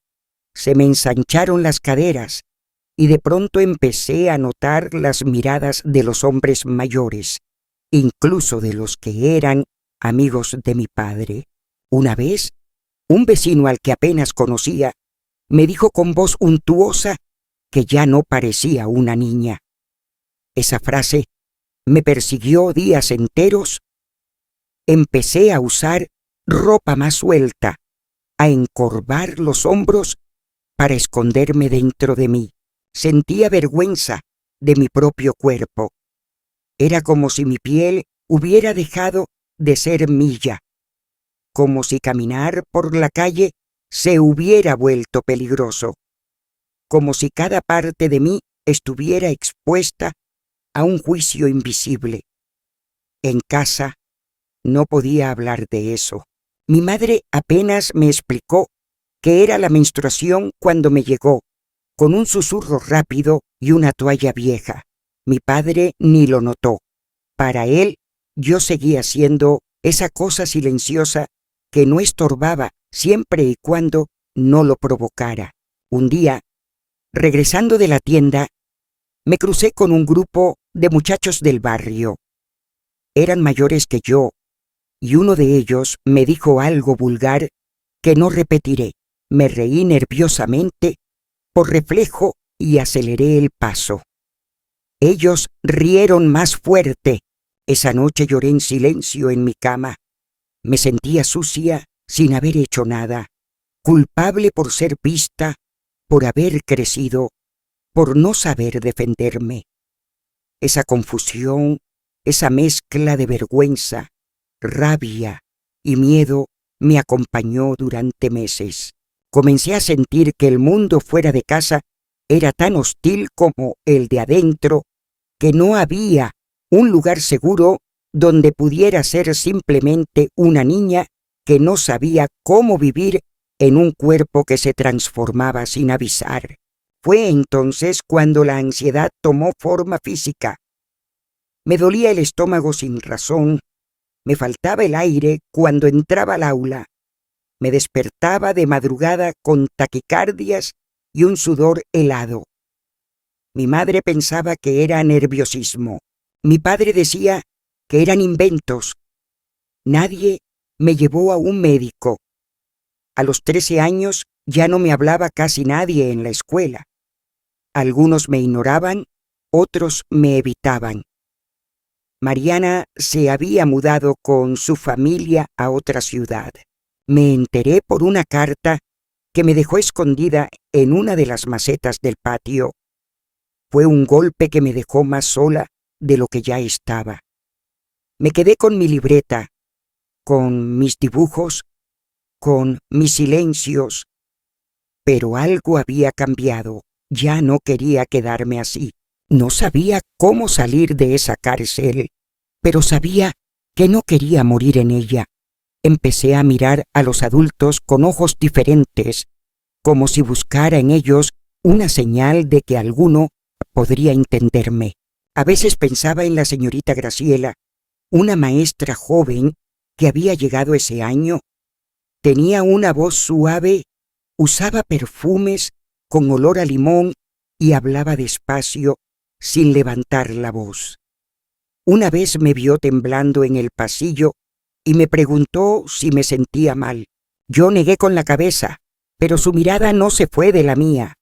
se me ensancharon las caderas, y de pronto empecé a notar las miradas de los hombres mayores, incluso de los que eran amigos de mi padre. Una vez, un vecino al que apenas conocía me dijo con voz untuosa que ya no parecía una niña. Esa frase me persiguió días enteros. Empecé a usar ropa más suelta, a encorvar los hombros para esconderme dentro de mí. Sentía vergüenza de mi propio cuerpo. Era como si mi piel hubiera dejado de ser milla, como si caminar por la calle se hubiera vuelto peligroso, como si cada parte de mí estuviera expuesta a un juicio invisible. En casa no podía hablar de eso. Mi madre apenas me explicó qué era la menstruación cuando me llegó, con un susurro rápido y una toalla vieja. Mi padre ni lo notó. Para él, yo seguía siendo esa cosa silenciosa que no estorbaba siempre y cuando no lo provocara. Un día, regresando de la tienda, me crucé con un grupo de muchachos del barrio. Eran mayores que yo, y uno de ellos me dijo algo vulgar que no repetiré. Me reí nerviosamente por reflejo y aceleré el paso. Ellos rieron más fuerte. Esa noche lloré en silencio en mi cama. Me sentía sucia sin haber hecho nada, culpable por ser vista, por haber crecido, por no saber defenderme. Esa confusión, esa mezcla de vergüenza, rabia y miedo me acompañó durante meses. Comencé a sentir que el mundo fuera de casa era tan hostil como el de adentro, que no había un lugar seguro donde pudiera ser simplemente una niña que no sabía cómo vivir en un cuerpo que se transformaba sin avisar. Fue entonces cuando la ansiedad tomó forma física. Me dolía el estómago sin razón, me faltaba el aire cuando entraba al aula, me despertaba de madrugada con taquicardias y un sudor helado. Mi madre pensaba que era nerviosismo. Mi padre decía que eran inventos. Nadie me llevó a un médico. A los 13 años ya no me hablaba casi nadie en la escuela. Algunos me ignoraban, otros me evitaban. Mariana se había mudado con su familia a otra ciudad. Me enteré por una carta que me dejó escondida en una de las macetas del patio. Fue un golpe que me dejó más sola de lo que ya estaba. Me quedé con mi libreta, con mis dibujos, con mis silencios, pero algo había cambiado. Ya no quería quedarme así. No sabía cómo salir de esa cárcel, pero sabía que no quería morir en ella. Empecé a mirar a los adultos con ojos diferentes, como si buscara en ellos una señal de que alguno podría entenderme. A veces pensaba en la señorita Graciela, una maestra joven que había llegado ese año. Tenía una voz suave, usaba perfumes con olor a limón y hablaba despacio, sin levantar la voz. Una vez me vio temblando en el pasillo y me preguntó si me sentía mal. Yo negué con la cabeza, pero su mirada no se fue de la mía.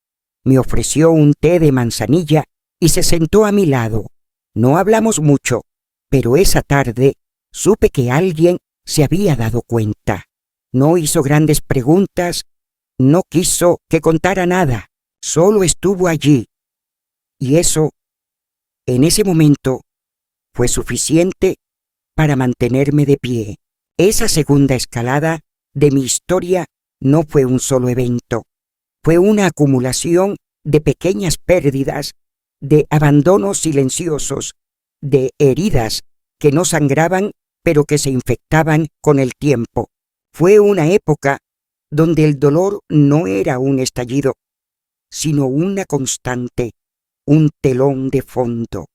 Me ofreció un té de manzanilla y se sentó a mi lado. No hablamos mucho, pero esa tarde supe que alguien se había dado cuenta. No hizo grandes preguntas, no quiso que contara nada, solo estuvo allí. Y eso, en ese momento, fue suficiente para mantenerme de pie. Esa segunda escalada de mi historia no fue un solo evento, fue una acumulación de pequeñas pérdidas, de abandonos silenciosos, de heridas que no sangraban pero que se infectaban con el tiempo. Fue una época donde el dolor no era un estallido, sino una constante, un telón de fondo.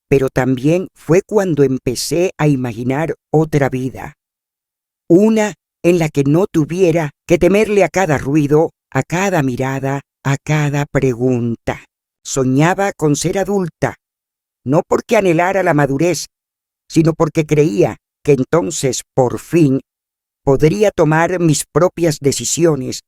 Pero también fue cuando empecé a imaginar otra vida, una en la que no tuviera que temerle a cada ruido, a cada mirada, a cada pregunta. Soñaba con ser adulta, no porque anhelara la madurez, sino porque creía que entonces, por fin, podría tomar mis propias decisiones,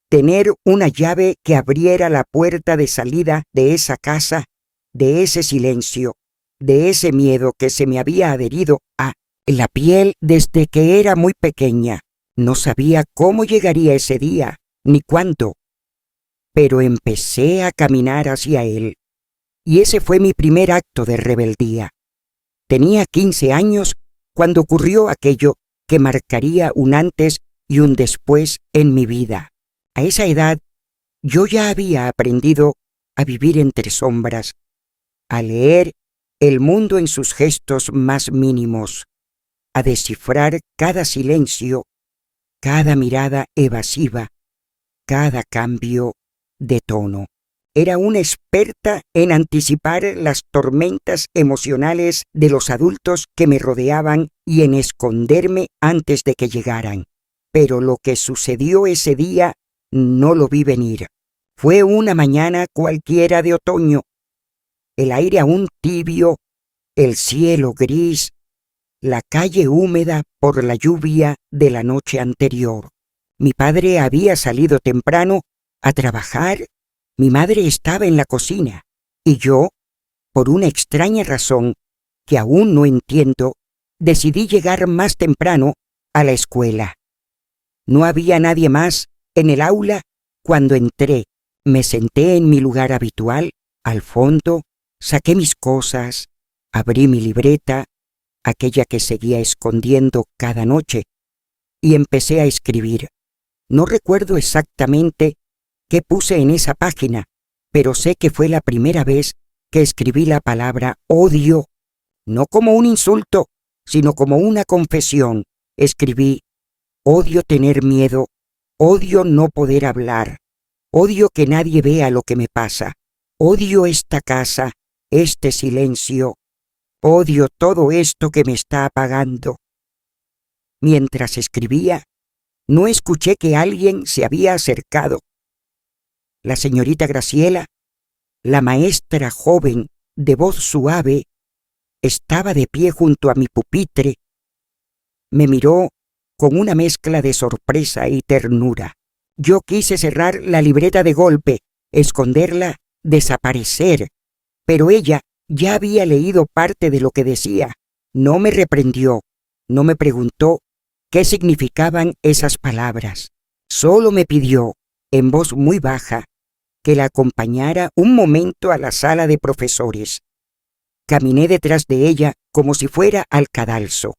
tener una llave que abriera la puerta de salida de esa casa, de ese silencio, de ese miedo que se me había adherido a la piel desde que era muy pequeña. No sabía cómo llegaría ese día, ni cuándo, pero empecé a caminar hacia él, y ese fue mi primer acto de rebeldía. Tenía 15 años cuando ocurrió aquello que marcaría un antes y un después en mi vida. A esa edad, yo ya había aprendido a vivir entre sombras, a leer el mundo en sus gestos más mínimos, a descifrar cada silencio, cada mirada evasiva, cada cambio de tono. Era una experta en anticipar las tormentas emocionales de los adultos que me rodeaban y en esconderme antes de que llegaran. Pero lo que sucedió ese día no lo vi venir. Fue una mañana cualquiera de otoño. El aire aún tibio, el cielo gris, la calle húmeda por la lluvia de la noche anterior. Mi padre había salido temprano a trabajar. Mi madre estaba en la cocina y yo, por una extraña razón que aún no entiendo, decidí llegar más temprano a la escuela. No había nadie más en el aula cuando entré. Me senté en mi lugar habitual, al fondo, saqué mis cosas, abrí mi libreta, aquella que seguía escondiendo cada noche, y empecé a escribir. No recuerdo exactamente qué puse en esa página, pero sé que fue la primera vez que escribí la palabra odio, no como un insulto, sino como una confesión. Escribí: odio tener miedo, odio no poder hablar, odio que nadie vea lo que me pasa, odio esta casa, este silencio, odio todo esto que me está apagando. Mientras escribía, no escuché que alguien se había acercado. La señorita Graciela, la maestra joven de voz suave, estaba de pie junto a mi pupitre. Me miró con una mezcla de sorpresa y ternura. Yo quise cerrar la libreta de golpe, esconderla, desaparecer, pero ella ya había leído parte de lo que decía. No me reprendió, no me preguntó qué significaban esas palabras. Solo me pidió, en voz muy baja, que la acompañara un momento a la sala de profesores. Caminé detrás de ella como si fuera al cadalso.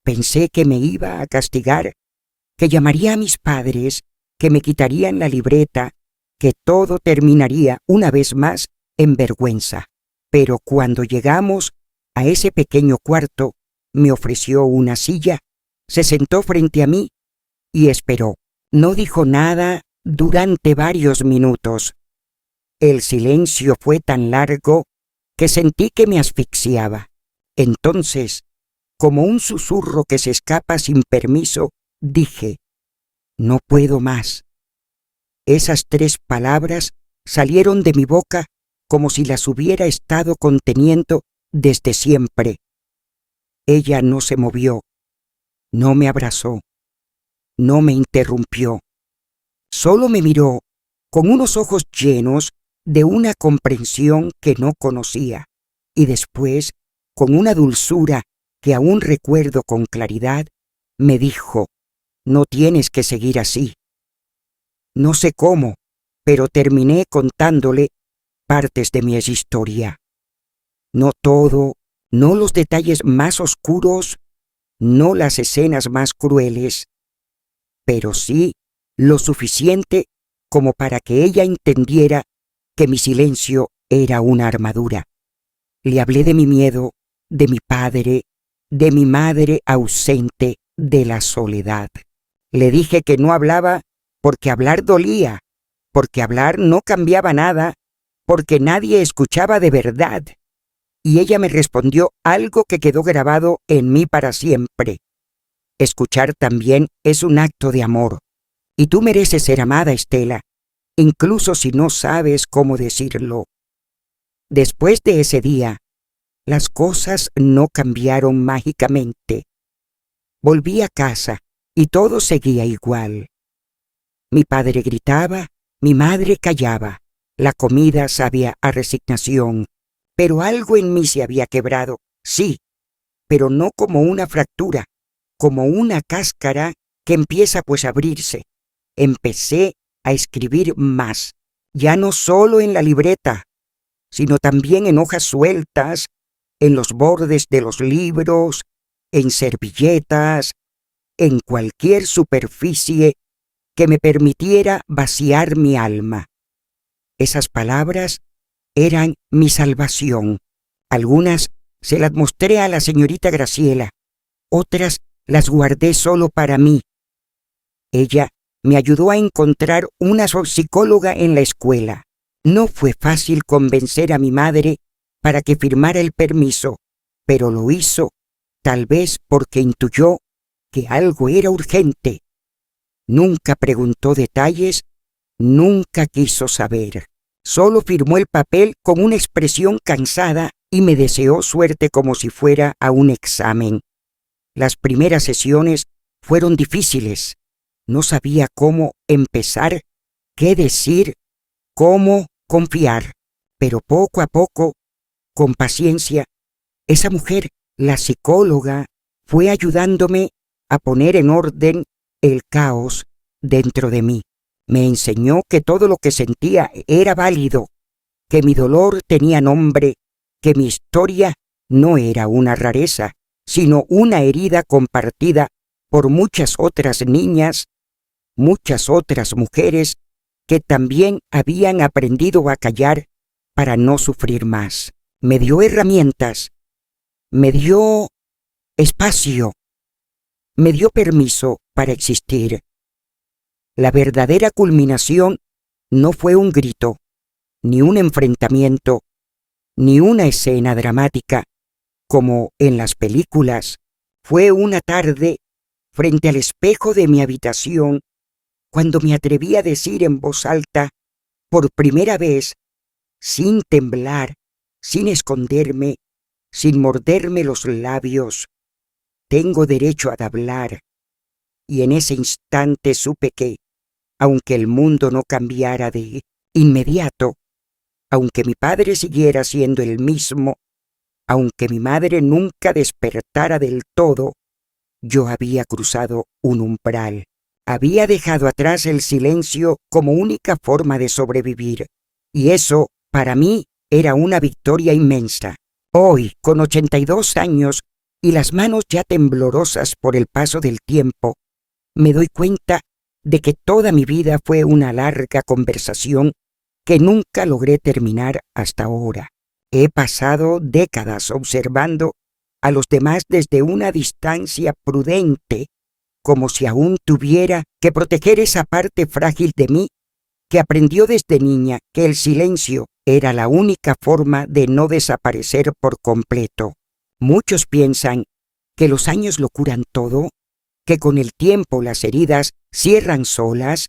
Pensé que me iba a castigar, que llamaría a mis padres, que me quitarían la libreta, que todo terminaría una vez más en vergüenza. Pero cuando llegamos a ese pequeño cuarto, me ofreció una silla, se sentó frente a mí y esperó. No dijo nada durante varios minutos. El silencio fue tan largo que sentí que me asfixiaba. Entonces, como un susurro que se escapa sin permiso, dije: no puedo más. Esas 3 palabras salieron de mi boca como si las hubiera estado conteniendo desde siempre. Ella no se movió, no me abrazó, no me interrumpió. Solo me miró con unos ojos llenos de una comprensión que no conocía, y después, con una dulzura que aún recuerdo con claridad, me dijo: no tienes que seguir así. No sé cómo, pero terminé contándole partes de mi historia. No todo, no los detalles más oscuros, no las escenas más crueles, pero sí lo suficiente como para que ella entendiera que mi silencio era una armadura. Le hablé de mi miedo, de mi padre, de mi madre ausente, de la soledad. Le dije que no hablaba porque hablar dolía, porque hablar no cambiaba nada, porque nadie escuchaba de verdad. Y ella me respondió algo que quedó grabado en mí para siempre. Escuchar también es un acto de amor, y tú mereces ser amada, Estela, incluso si no sabes cómo decirlo. Después de ese día, las cosas no cambiaron mágicamente. Volví a casa y todo seguía igual. Mi padre gritaba, mi madre callaba, la comida sabía a resignación, pero algo en mí se había quebrado, sí, pero no como una fractura, como una cáscara que empieza pues a abrirse. Empecé a escribir más, ya no solo en la libreta, sino también en hojas sueltas, en los bordes de los libros, en servilletas, en cualquier superficie que me permitiera vaciar mi alma. Esas palabras eran mi salvación. Algunas se las mostré a la señorita Graciela, otras las guardé solo para mí. Ella me ayudó a encontrar una psicóloga en la escuela. No fue fácil convencer a mi madre para que firmara el permiso, pero lo hizo, tal vez porque intuyó que algo era urgente. Nunca preguntó detalles, nunca quiso saber. Solo firmó el papel con una expresión cansada y me deseó suerte como si fuera a un examen. Las primeras sesiones fueron difíciles. No sabía cómo empezar, qué decir, cómo confiar. Pero poco a poco, con paciencia, esa mujer, la psicóloga, fue ayudándome a poner en orden el caos dentro de mí. Me enseñó que todo lo que sentía era válido, que mi dolor tenía nombre, que mi historia no era una rareza, sino una herida compartida por muchas otras niñas, muchas otras mujeres que también habían aprendido a callar para no sufrir más. Me dio herramientas, me dio espacio, me dio permiso para existir. La verdadera culminación no fue un grito, ni un enfrentamiento, ni una escena dramática, como en las películas. Fue una tarde frente al espejo de mi habitación, cuando me atreví a decir en voz alta, por primera vez, sin temblar, sin esconderme, sin morderme los labios: tengo derecho a hablar. Y en ese instante supe que, aunque el mundo no cambiara de inmediato, aunque mi padre siguiera siendo el mismo, aunque mi madre nunca despertara del todo, yo había cruzado un umbral. Había dejado atrás el silencio como única forma de sobrevivir, y eso, para mí, era una victoria inmensa. Hoy, con 82 años y las manos ya temblorosas por el paso del tiempo, me doy cuenta de que toda mi vida fue una larga conversación que nunca logré terminar hasta ahora. He pasado décadas observando a los demás desde una distancia prudente, como si aún tuviera que proteger esa parte frágil de mí que aprendió desde niña que el silencio era la única forma de no desaparecer por completo. Muchos piensan que los años lo curan todo, que con el tiempo las heridas cierran solas,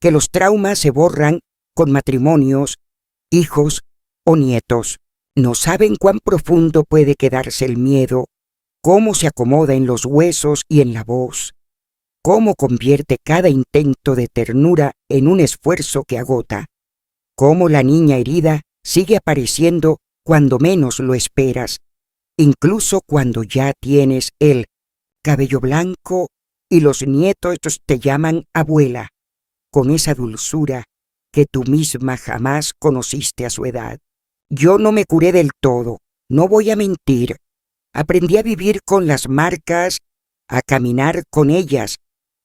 que los traumas se borran con matrimonios, hijos o nietos. No saben cuán profundo puede quedarse el miedo, cómo se acomoda en los huesos y en la voz, cómo convierte cada intento de ternura en un esfuerzo que agota, cómo la niña herida sigue apareciendo cuando menos lo esperas, incluso cuando ya tienes el cabello blanco y los nietos te llaman abuela, con esa dulzura que tú misma jamás conociste a su edad. Yo no me curé del todo, no voy a mentir. Aprendí a vivir con las marcas, a caminar con ellas,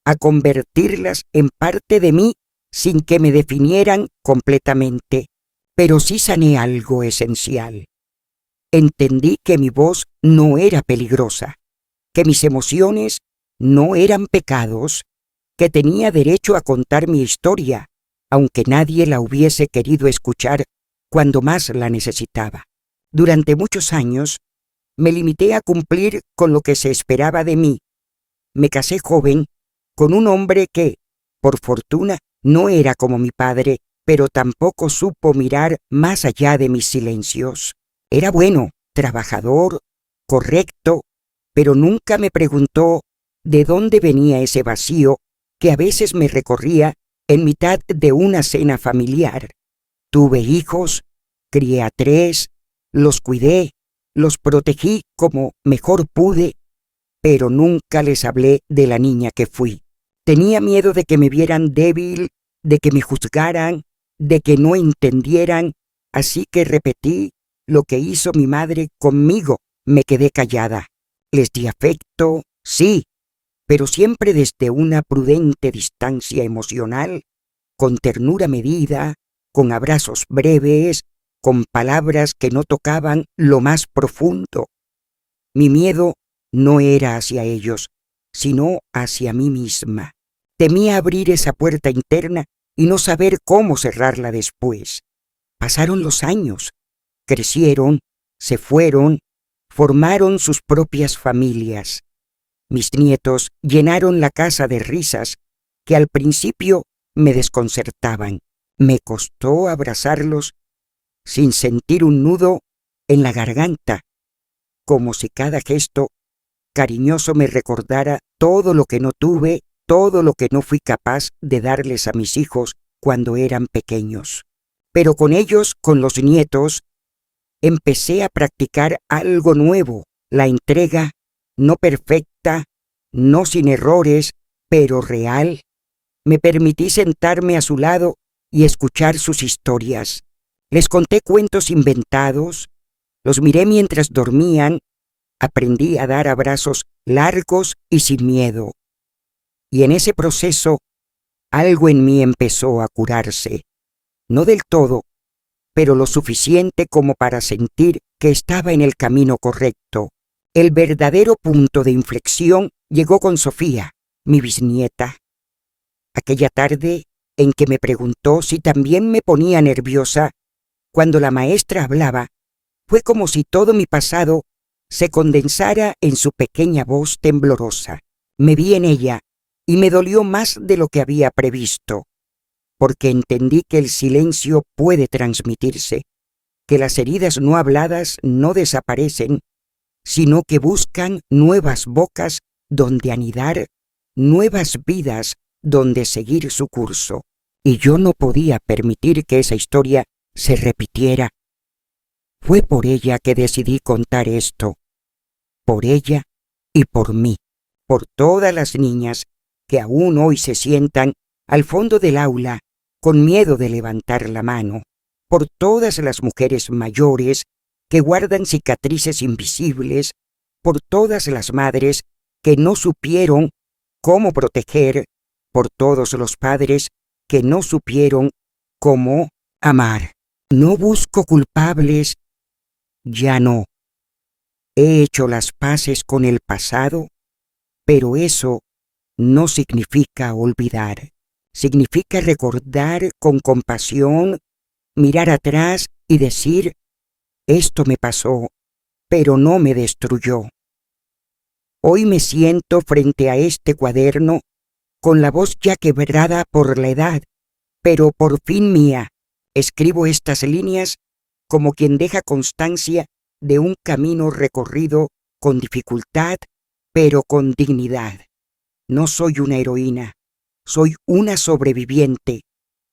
a convertirlas en parte de mí sin que me definieran completamente. Pero sí sané algo esencial. Entendí que mi voz no era peligrosa, que mis emociones no eran pecados, que tenía derecho a contar mi historia, aunque nadie la hubiese querido escuchar cuando más la necesitaba. Durante muchos años, me limité a cumplir con lo que se esperaba de mí. Me casé joven con un hombre que, por fortuna, no era como mi padre, pero tampoco supo mirar más allá de mis silencios. Era bueno, trabajador, correcto, pero nunca me preguntó de dónde venía ese vacío que a veces me recorría en mitad de una cena familiar. Tuve hijos, crié a 3, los cuidé, los protegí como mejor pude, pero nunca les hablé de la niña que fui. Tenía miedo de que me vieran débil, de que me juzgaran, de que no entendieran, así que repetí lo que hizo mi madre conmigo. Me quedé callada. Les di afecto, sí, pero siempre desde una prudente distancia emocional, con ternura medida, con abrazos breves, con palabras que no tocaban lo más profundo. Mi miedo no era hacia ellos, sino hacia mí misma. Temía abrir esa puerta interna y no saber cómo cerrarla después. Pasaron los años, crecieron, se fueron, formaron sus propias familias. Mis nietos llenaron la casa de risas que al principio me desconcertaban. Me costó abrazarlos sin sentir un nudo en la garganta, como si cada gesto cariñoso me recordara todo lo que no tuve, todo lo que no fui capaz de darles a mis hijos cuando eran pequeños. Pero con ellos, con los nietos, empecé a practicar algo nuevo, la entrega, no perfecta, no sin errores, pero real. Me permití sentarme a su lado y escuchar sus historias. Les conté cuentos inventados, los miré mientras dormían, aprendí a dar abrazos largos y sin miedo. Y en ese proceso, algo en mí empezó a curarse. No del todo, pero lo suficiente como para sentir que estaba en el camino correcto. El verdadero punto de inflexión llegó con Sofía, mi bisnieta. Aquella tarde en que me preguntó si también me ponía nerviosa cuando la maestra hablaba, fue como si todo mi pasado se condensara en su pequeña voz temblorosa. Me vi en ella y me dolió más de lo que había previsto, porque entendí que el silencio puede transmitirse, que las heridas no habladas no desaparecen, sino que buscan nuevas bocas donde anidar, nuevas vidas donde seguir su curso. Y yo no podía permitir que esa historia se repitiera. Fue por ella que decidí contar esto, por ella y por mí, por todas las niñas que aún hoy se sientan al fondo del aula con miedo de levantar la mano, por todas las mujeres mayores que guardan cicatrices invisibles, por todas las madres que no supieron cómo proteger, por todos los padres que no supieron cómo amar. No busco culpables, ya no. He hecho las paces con el pasado, pero eso no significa olvidar. Significa recordar con compasión, mirar atrás y decir, esto me pasó, pero no me destruyó. Hoy me siento frente a este cuaderno con la voz ya quebrada por la edad, pero por fin mía. Escribo estas líneas como quien deja constancia de un camino recorrido con dificultad, pero con dignidad. No soy una heroína, soy una sobreviviente.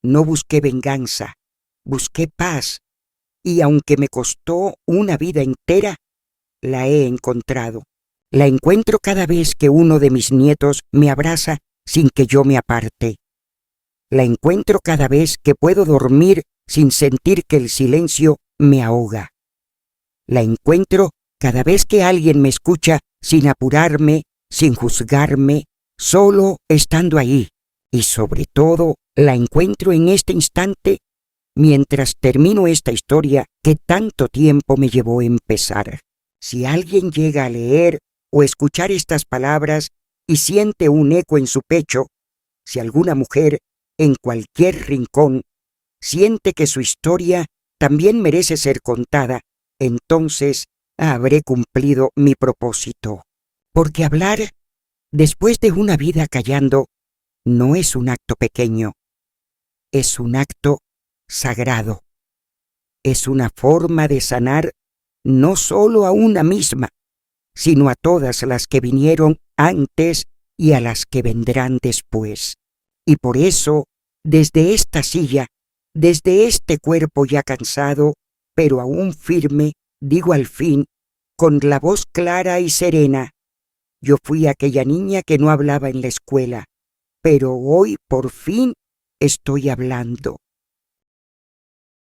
No busqué venganza, busqué paz, y aunque me costó una vida entera, la he encontrado. La encuentro cada vez que uno de mis nietos me abraza sin que yo me aparte. La encuentro cada vez que puedo dormir sin sentir que el silencio me ahoga. La encuentro cada vez que alguien me escucha sin apurarme, sin juzgarme, solo estando ahí. Y sobre todo, la encuentro en este instante mientras termino esta historia que tanto tiempo me llevó a empezar. Si alguien llega a leer o escuchar estas palabras y siente un eco en su pecho, si alguna mujer en cualquier rincón siente que su historia también merece ser contada, entonces habré cumplido mi propósito. Porque hablar, después de una vida callando, no es un acto pequeño, es un acto sagrado. Es una forma de sanar no solo a una misma, sino a todas las que vinieron antes y a las que vendrán después. Y por eso, desde esta silla, desde este cuerpo ya cansado, pero aún firme, digo al fin, con la voz clara y serena: yo fui aquella niña que no hablaba en la escuela, pero hoy por fin estoy hablando.